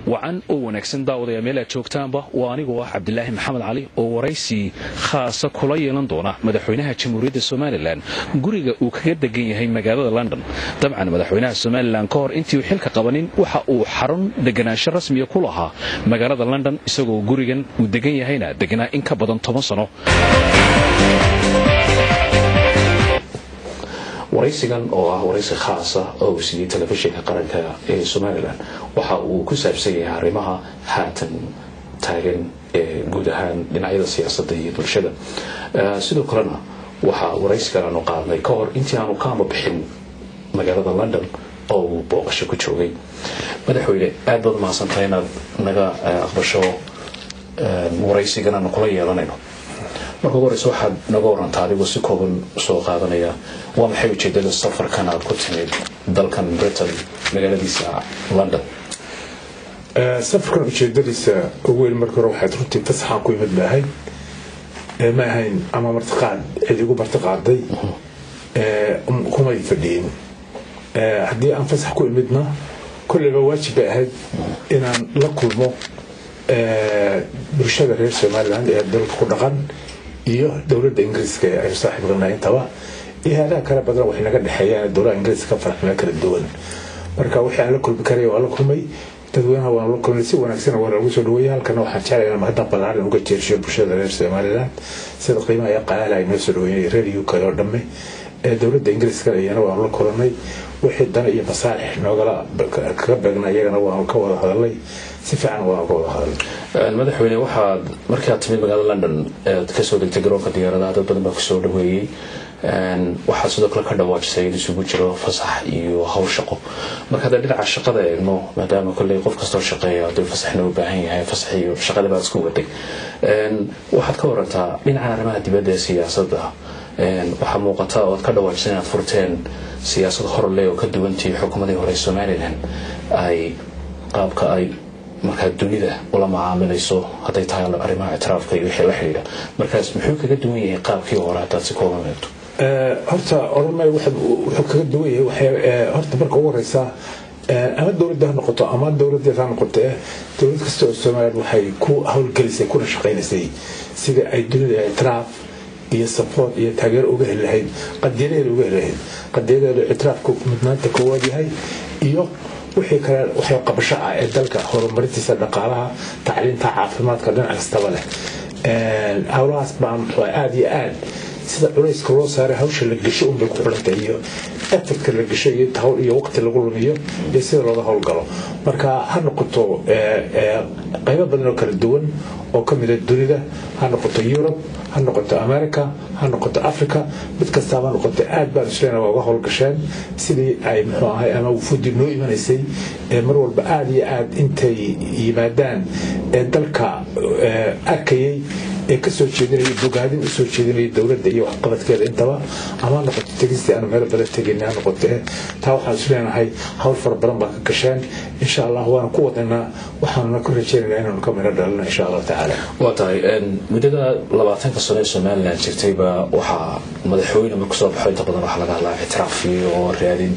وعن ونكسن داود يا ميلا joogtaanba waa anigu ah Cabdilaahi Maxamed Cali oo waraysi khaas ah kula yeelan doona madaxweynaha Jamhuuriyadda Soomaaliland guriga uu kaga degan yahay magaalada London dabcan madaxweynaha Soomaaliland ka hor intii uu xilka qabanin waxa uu xarun deganaansho rasmi ah ku lahaa magaalada London isagoo gurigan uu degan yahayna deganaa in ka badan 10 sano waraysigan oo ah waraysi khaas ah oo sidii telefishinka qaranka ee Soomaaliland waxa uu ku saabsan yahay arrimaha haatan taagan ee guud ahaan dhinacyada siyaasadda iyo bulshada sidoo kalena waxa waraysigan aanu qaadnay ka hor intii aanu ka bixin magaalada London oo booqasho ku joogay madaxweyne aad baad mahadsantahay inaad naga aqbasho waraysigan aanu kula yeelanayno marka hore waxaad naga warantaa adigu si kooban soo qaadanaya waa maxay ujeedada safarkan aad ku timid dalkan Britain magaaladiisa London safarkan ujeedadiisa ugu weyn marka hore waxaad runtii fasaxa ku imid baahay ma ahayn ama martiqaad cid igu martiqaaday kuma fadhiin haddii aan fasax ku imidna kulliba waajib ahayd inaan la kulmo bulshada reer Soomaaliland ee dalka ku dhaqan iyo dawladda Ingiriiska ay saaxiibadana intaba iyo kala badan wax naga dhaxeeyaan dawladda Ingiriiska farxad kala duwan marka waxa la kulmi karay waa la kulmay dadweynaha waa la kulmay si wanaagsan oo lagu soo dhaweeyay halkan waxaan jeclahay in hadda balaaran uga jeesho bulshada reer Soomaaliland sida qiimaha ay qaal ay noo soo dhaweeyay reer UK oo dhamme dawladda Ingiriiska ayana waa la kulmay wixii dan iyo masaalix noogala ka beegnaa iyagana waa ka wada hadalay si fiican waa uga wada hadalay madaxweyne waxaad markii aad timid magaalada London ka soo degtay garoonka diyaaradaha dad badan baa ku soo dhaweeyay waxa sidoo kale ka dhawaajisay in isugu jiro fasax iyo hawl shaqo marka dhinaca shaqada eegno maadaama kulay qof kasta oo shaqeeya hadii fasaxna u baahan yahay fasax iyo shaqada baad isku waday waxaad ka warantaa dhinaca arrimaha dibadda ee siyaasadda waxa muuqata oo ka dhawaajisay inaad furteen siyaasad hor leh oo ka duwantii xukuumadii hore Soomaaliland ay qaabka ay marka dunida wala macaamilayso haday tahay arrimaha ictiraafka iyo wixii la xiriira markaas muxuu kaga duwan yahay qaabkii hore hada si kooban meeto horta ormay wuxuu kaga duwan yahay horta marka ugu horeysa ama dawladda noqoto ama dawladda noqoto dawlad kasta oo Soomaaliland waxay ku hawlgelisay kuna shaqeynayay sida ay dunida ictiraaf iyo support iyo taageero uga helayd qadiyadeeda uga helayd qadiyadeeda ictiraafku midnaanta koowaad yahay iyo wixii kale waxa qabasho ah ee dalka horumarintiisa dhaqaalaha tacliinta caafimaadka dhinaca kastaba leh hawlahaas baan aad iyo aad sida culayska loo saaray hawsha la gasho un bay ku xulantay iyo effortka la gasho iyo hawl iyo waqti lagu lumiyo iyo sida looga hawlgalo marka ha noqoto qaybo badan oo kala duwan oo ka mid ah dunida ha noqoto Europe ha noqoto America ha noqoto Africa mid kasta ha noqoto aad baan isleena uga hawlgasheen sidii ay muxuu ahay ama wufudi noo imanaysay mar walba aad iyo aad intay yimaadaan dalka arkayay ka soo jeedinay bogaadin soo jeedinay dawladda iyo waxqabadkeeda intaba ama noqoto tagista aan meel badan taginaa noqoto taa waxaan isleeyahay hawl far badan baa ka gasheen insha Allah waan ku wadnaa waxaan ku rajaynaynaa inaan ka miro dhalno insha Allah taala waa tahay mudada 20 sano Soomaaliland jirtay ba waxa madaxweyne markuu soo baxay inta badan waxa laga hadlaa ictiraaf iyo raadin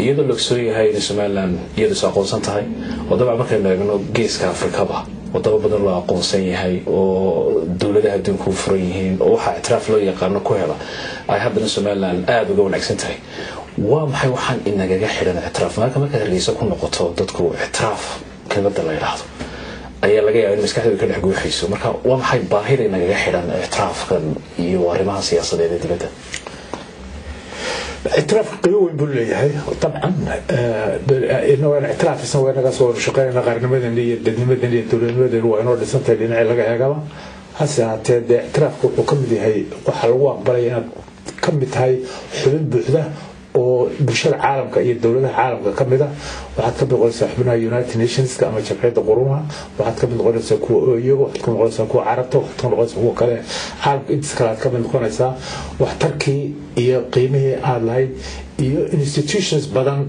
iyadoo la soo yahay in Soomaaliland iyadoo soo aqoonsan tahay wadaba markay eegno geeska Afrika wadaba badan loo aqoonsan yahay oo dawladaha adduunka u furan yihiin oo waxa ictiraaf loo yaqaan ku hela ay haddana Soomaaliland aad uga wanaagsan tahay waa maxay waxaan inaga xiran ictiraaf marka hargeysa ku noqoto dadku ictiraaf kelmadda la yiraahdo ayaa laga yaabaa in maskaxdooda ka dhex guuxayso marka waa maxay baahida inaga xiran ictiraafkan iyo arrimaha siyaasadeed ee dibadda اعتراف قوي بالله طبعا انه الاعتراف سوى naga soo shaqeeyna qarnimadan iyo dadnimadan iyo dawladnimadan waa inoo dhisantay dhinaca laga eegaba hase haatee dee ictiraafka wuxuu ka mid yahay waxaa lagu aqbalaya inaad ka mid tahay xubin buuxda oo bulshada caalamka iyo dowladaha caalamka ka mid ah waxaad ka mid noqonaysaa xubnaha United Nationska ama jabhadda qurumaha waxaad ka mid noqonaysaa kuwa iyagu waxaad ka mid noqonaysaa kuwa carabta waxaad ka mid noqonaysaa kuwa kale caalamka intiisa kale aad ka mid noqonaysaa waxtarkii iyo qiimihii aad lahayd iyo institutions badan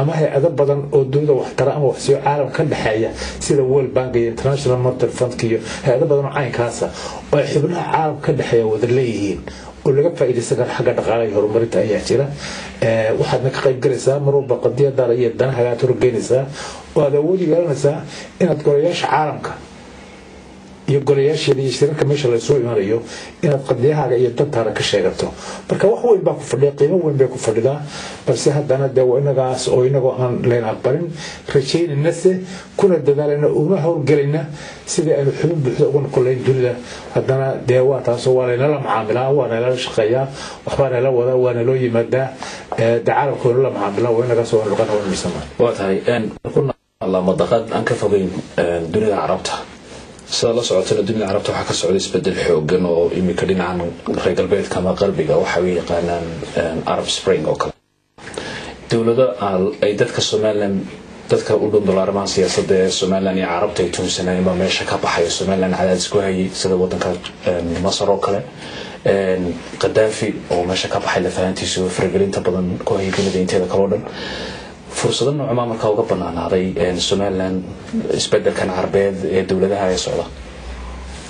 ama hay'ado badan oo dowladda waxtara ama waxsiyo caalam ka dhaxeeya sida World Bank iyo International Monetary Fund iyo hay'ado badan oo caynkaas ah oo xubnaha caalam ka dhaxeeya wada leeyihiin oo laga faa'iideysan karo xagga dhaqaalaha iyo horumarinta ayaa jira waxaadna ka qayb galaysaa mar walba qadiyadaada iyo danaha aad horgeynaysaa oo aad awood yeelanaysaa inaad golayaasha caalamka iyo golayaasheeda iyo shirarka meesha la soo imanayo inaad qadiyahaaga iyo dantaada ka sheegato marka wax weyn baa ku fadhiya qiimo weyn bay ku fadhidaa balse haddana dee inagaas oo inagoo aan leen aqbalin rajaynanase kuna dadaalayna una howlgelayna sidii aynu xubin buuxda uga noqolayn dunida haddana dee waa taasoo waa laynala macaamilaa waa naylala shaqeeyaa waxbaa nayla wadaa waa nayloo yimaadaa dee caalamka waynala macaamilaa waa inagaas oo noqon hawlmiisama waa tahay madaqad aan ka fogeyn dunida carabta sida la socotana dunida carabta waxaa ka socda isbedel xoogan oo imika dhinacan reer galbeedka ama qalbiga waxa ay yaqaanaan Arab Spring oo kale dowladda ay dadka Soomaaliland dadka u dhundulaarmaan siyaasadda ee Soomaaliland iyo carabta ay tuunsanayeen baa meesha ka baxay Soomaaliland cadaadis ku hayay sida wadanka Masar oo kale Qadaafi oo meesha ka baxay lafahantiisu faragelinta badan ku hayay dunida inteeda kale oo dhan fursado noocan markaa uga banaanaaday Soomaaliland isbedelkan carbeed ee dowladaha ay socda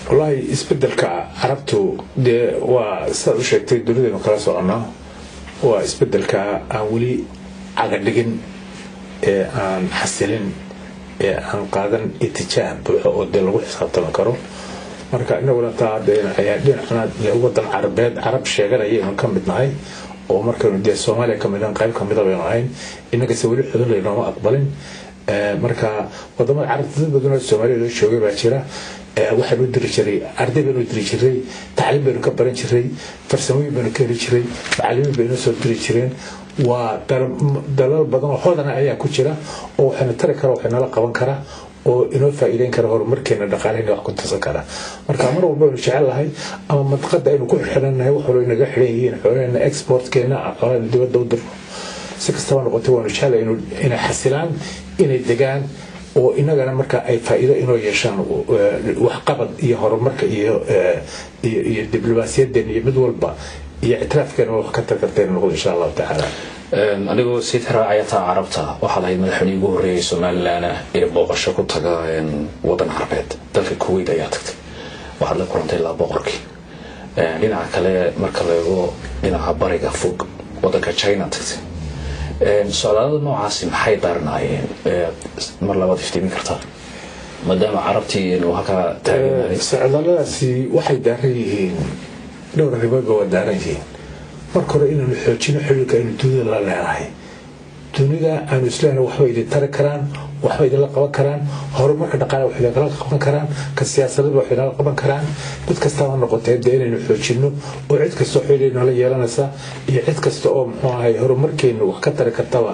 wallahi isbedelka carabtu dee waa sida u sheegtay dowladdeenu kala soconaa waa isbedelka aan weli caga dhigin ee aan xasilin ee aan qaadan itijaah buuxo oo dee lagu xisaabtami karo marka inaguna taa dhinacna wadan carbeed carab sheeganaya inaan ka mid nahay oo markaynu dee Soomaaliya ka mid ah qayb ka mid ah baynu ahayn inaga weli xudun leeyno aqbalin marka wadamada carabta badan oo Soomaaliya loo joogay baa jira waxaan u diri jiray arday baan u diri jiray tacliim baan ka baran jiray farsamooyin baan ka heli jiray macallimiin baan soo diri jireen waa dalal badan oo hodan ayaa ku jira oo waxaan tari karo waxaan la qaban karaa oo inoo faa'iideyn kara horumarkeena dhaqaalaha wax ku tarsan kara marka mar walba oo jecelahay ama madqada aynu ku xiranahay wax walba inaga xiran yihiin xoolaheena exportkeena aqoon dibadda u dir si kastaba noqotay waan jecelahay inay xasilaan inay degaan oo inagana marka ay faa'iido inoo yeeshaan wax qabad iyo horumarka iyo diblomaasiyadda iyo mid walba iyo ictiraafkeena wax ka tarkarteen noqdo insha Allah ta'ala anigoo si raacaya carabta waxa la madaxweynaha ugu horeeyay Soomaaliland ee booqasho ku taga wadan carbeed dalka Kuwait ayaa tagtay waxa la kulantay la boqorkii dhinaca kale marka la eego dhinaca bariga fog wadanka China tagtay socdaalada noocaasi maxay daarnaayeen mar labaad iftiimin kartaa maadaama carabtii inuu halka taageeray socdaaladaasi waxay daaran yihiin dhowr arrimood oo daaran yihiin marka hore inuu xoojino xiriirka inuu dunida la leeyahay dunida aanu islaana waxba idin tari karaan waxba idin la qaban karaan horumarka dhaqaalaha waxay kala qaban karaan ka siyaasadda waxay la qaban karaan mid kasta oo noqotay inaynu xoojino oo cid kasta oo xiriirna la yeelanaysa iyo cid kasta oo muxuu ahay horumarkeena wax ka tari kartaba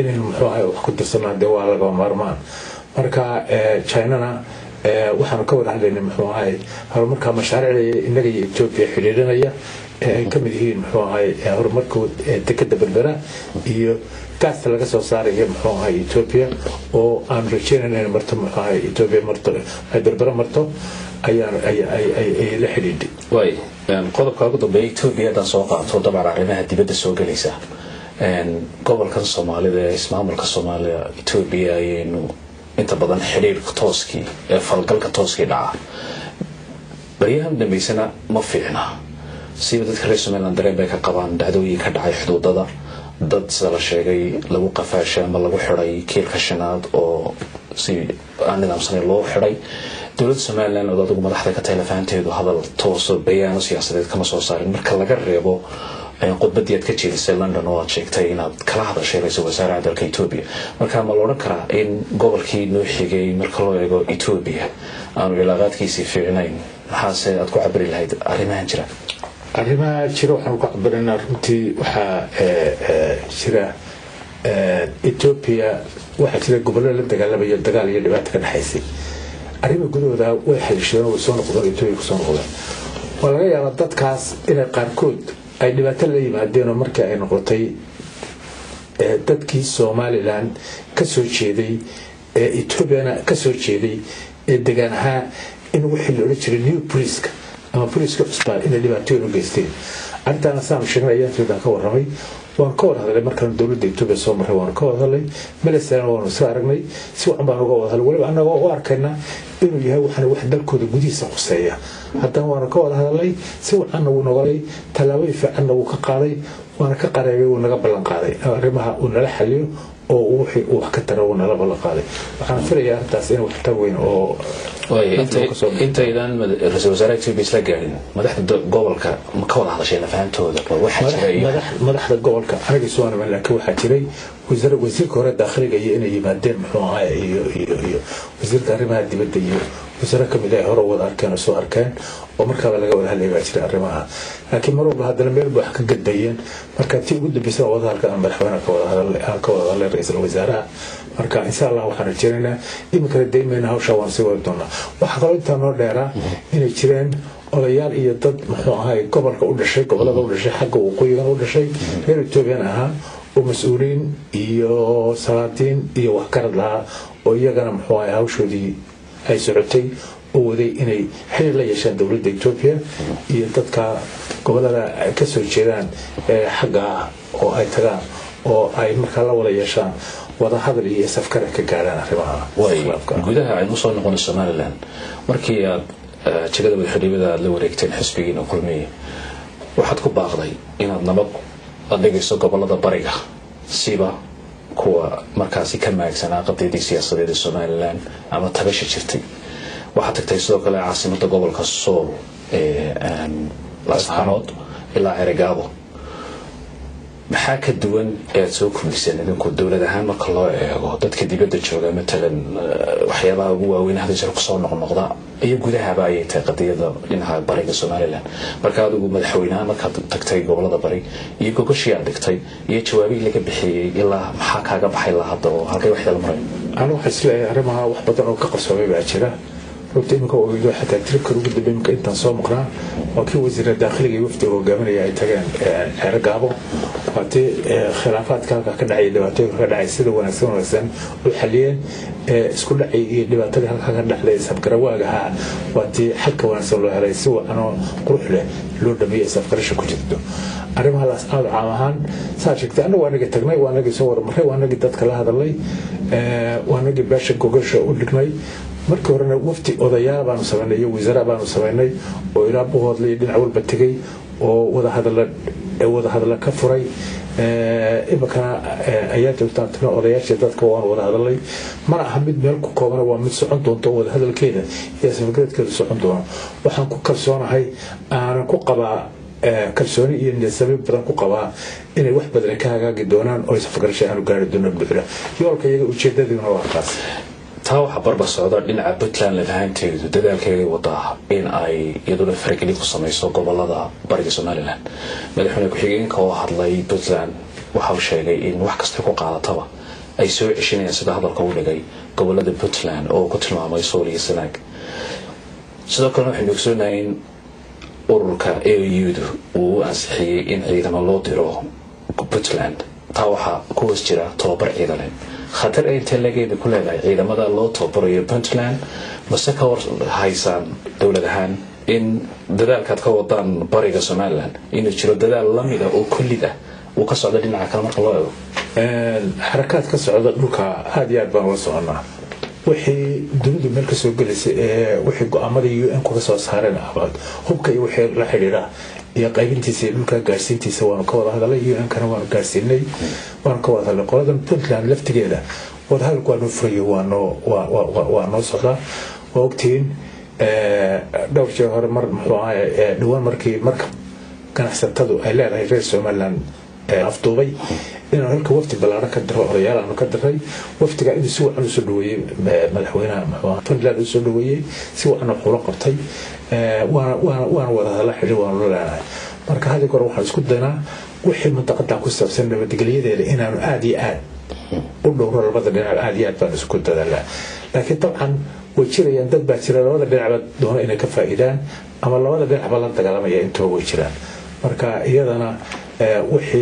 inaynu muxuu ahay wax ku tirsanaan waa laga maarmaan marka China waxaanu ka wada hadlaynay muxuu ahay horumarka mashaariicda inaga iyo Ethiopia xiriirinaya kamid yihiin muxuu ahay horumarkood dekada berbera iyo gaasta laga soo saarayo muxuu ahay Ethiopia oo aan rajaynayno marto muxuu ahay Ethiopia marto ay berbera marto ay la xiriiday way qodobka ugu dambeeyay Ethiopia dan soo qaato dabcan arrimaha dibadda soo galaysa gobolkan Soomaalida ee ismaamulka Soomaaliya Ethiopia ayaynu inta badan xiriirka tooskii ee falgalka tooskii dhaca bariyahan dambeysana ma fiicna sida dadka reer Soomaaliland dareen bay ka qabaan dhacdooyin ka dhacay xuduudada dad sala sheegay lagu qafaashay ama lagu xiray kiilka shanaad oo si aan nidaamsan loo xiray dowladda Soomaaliland oo dadku madaxda ka telefoonteedu hadal toos oo bayaan siyaasadeed kama soo saarin marka laga reebo qodbadii ka jeedisay London oo aad sheegtay inaad kala hadashay ra'iisul wasaaraha dalka Ethiopia marka ma loo karaa in gobolkii noo xigay marka loo eego Ethiopia aanu ilaaqaadkiisii fiicnayn maxaase aad ku cabiri lahayd arrimahan jira waxaan ku cabirnaa runtii waxa jira Ethiopia waxa jira gobollo la dagaalamayo dagaal iyo dhibaato ka dhaxaysay arrimaha gudahooda way xalisheen oo soo noqdeen Itoobiya ku soo noqdeen waa laga yaabaa dadkaas inay qaarkood ay dhibaato la yimaadeen oo markii ay noqotay dadkii Somaliland ka soo jeeday Ethiopiana ka soo jeeday deegaan ahaan in wixii la oran jiray new police ama police cusbaan in dhibaato u geysteen arrintan saan sheegnay ayaan ka warramay waan ka wada hadlay markaan dawladda Itoobiya soo maray waan ka wada hadlay Malaysia waan soo aragnay si waxan baan uga wada hadlay waliba anaga oo arkayna inuu yahay wax dalkooda gudihiisa quseeya haddana waan ka wada hadlay si waxan uu noqday talaabay fiican uu ka qaaday waan ka qareebay uu naga ballan qaaday arrimaha uu nala xaliyo oo wixii uu wax ka taro nala ballan qaaday waxaan filayaa arrintaas in wax tar weyn oo intaydan ra'iisul wasaaraha Itoobiya isla gaarin madaxda gobolka ma ka wada hadasheen fahamtooda waxa jiray madaxda gobolka anaga soo anama laakiin waxa jiray wasiirka hore dakhliga iyo inay yimaadeen muxuu ahaa iyo wasiirka arrimaha dibadda iyo wasiirka kamid ah hore wada arkeen soo arkeen oo markaa laga wada hadlay baa jiray arrimaha laakiin mar walba hadana meel wax ka gadbayeen marka tii ugu dambeysay wada halka madaxweynaha ka wada hadlay ra'iisul wasaaraha marka insha Allah waxaan rajaynaynaa imika deemayna hawsha waan sii wadi doonaa waxa kale inta noo dheeraa inay jireen odayaal iyo dad muxuu ahaa gobolka u dhashay gobolada u dhashay xagga waqooyiga u dhashay reer Itoobiya ahaa oo mas'uuliin iyo salaadiin iyo wax ka hadlaa oo iyagana muxuu ahaa hawshoodii ay socotay oo waday inay xiriir la yeeshaan dawladda Itoobiya iyo dadka gobolada ka soo jeedaan xagga oo ay tagaan oo ay markaa la wada yeeshaan wada hadal iyo safkar ka gaaraan arrimaha gudaha ay soo noqon Somaliland markii aad jagada madaxweynaha la wareegteen xisbigiina kulmiyay waxaad ku baaqday inaad nabad adeegayso gobolada bariga siba kuwa markaasi ka maagsanaa qadiyadii siyaasadeed ee Somaliland ama tabasha jirtay waxaad tagtay sidoo kale caasimadda gobolka Sool Laascaanood ilaa Ergaabo maxaa ka duwan ee soo kordhisay idinku dawlad ahaan marka loo eego dadka dibadda jooga matalan waxyaabaha ugu waaweyn hadda ku soo noqnoqda iyo gudaha ay tahay qadiyada dhinaca bariga Somaliland marka adigu madaxweynaha marka tagtay gobolada bari iyo gogoshii aad dhigtay iyo jawaabihi laga bixiyay ilaa maxaa kaaga baxay la hadda oo halkay wax la maray anu waxa isleeyahay arrimaha wax badan oo ka qarsoomay baa jira runtii imika oo iyo xataa tirka ugu dambeeyay intaan soo maqnaa oo kii wasiirka dakhliga iyo wafdiga hogaaminaya ay tageen Ergaabo waati khilaafaadka ka dhacay dhibaatooyin ka dhacay sida wanaagsan oo xaliyeen isku dhacay iyo dhibaatooyin halka ka dhacday sabgarawaaga waati xalka wanaagsan loo helay si waano qurux leh loo dhameeyay safgarasho ku jirto arrimaha la as'aal caamahan saashigta anagu anaga tagnay waanaga soo warmaray waanaga dadka la hadalay waanaga baasha gogosha u dhignay markii horena wafti odayaal baan sameynay iyo wasiir baan sameynay oo ilaa buhoodlay dhinac walba tagay oo wada hadal ka furay imikana ayaa joogtaan odayaasha dadka waan wada hadalay mana aha mid meel ku kooban waa mid socon doonto wada hadalkeeda iyo safgaradkeeda socon doono waxaan ku kalsoonahay aan ku qabaa kalsooni iyo nidaamyo badan ku qabaa inay wax badan ka hagaagi doonaan oo safgarasho aanu gaari doono buuxda yoolka iyaga ujeedaduna waa kaas taa waxa barbar socda dhinaca Puntland lahaanteedu dadaalkeeda wada in ay iyaduna faragelin ku samayso gobolada bariga Somaliland madaxweyne ku-xigeenka oo hadlay Puntland waxa uu sheegay in wax kasta ku qaadataba ay soo ceshanayaan sida hadalka uu dhigay gobolada Puntland oo ku tilmaamay Sool iyo Sanaag sidoo kale waxay ogsoonahay in ururka AU uu ansixiyay in ciidamo loo diro Puntland taa waxa ku hoos jira tababar ciidan khatar ay talageeda ku leedahay ciidamada loo tababarayo Puntland mase ka war haysan dawladahan in dadaalkaad ka wadaan bariga Somaliland inuu jiro dadaal lamid ah oo kullida uu ka socdo dhinaca kale marka loo eego xarakaad ka socda dhulka aad iyo aad baan la soconaa wixii dawladdu meel ka soo galaysay wixii go'aamadii UN ku soo saareen abaad hubka iyo wixii la xiriira iyo qaybintiisa dhulka gaarsiintiisa waan ka wada hadalay UN kana waan gaarsiinay waan ka wada hadalay qoladan Puntland laftigeeda wada hadalku waa furiyo waa noo socda waqtiin dhowr jeer hore mar muxuu ahaa dhawaan markii ganacsatadu ay leedahay reer Somaliland afduubay inaan halka wafti ballaaran ka diro odayaal aan ka diray waftiga inuu si wacan u soo dhaweeyay madaxweynaha Puntland u soo dhaweeyay si wacan u xula qabtay waan wada hadal xiriir waan la leeyahay marka hadii goor waxaan isku daynaa wixii mintaqada ku saabsan nabadgelyadeeda inaanu aad iyo aad u dhowro labada dhinac aad iyo aad baan isku dadaalaa laakiin dabcan وجيريان dad baa jira labada dhinacba doona inay ka faa'iidaan ama labada dhinacba la dagaalamaya intoo way jiraan marka iyadana wixii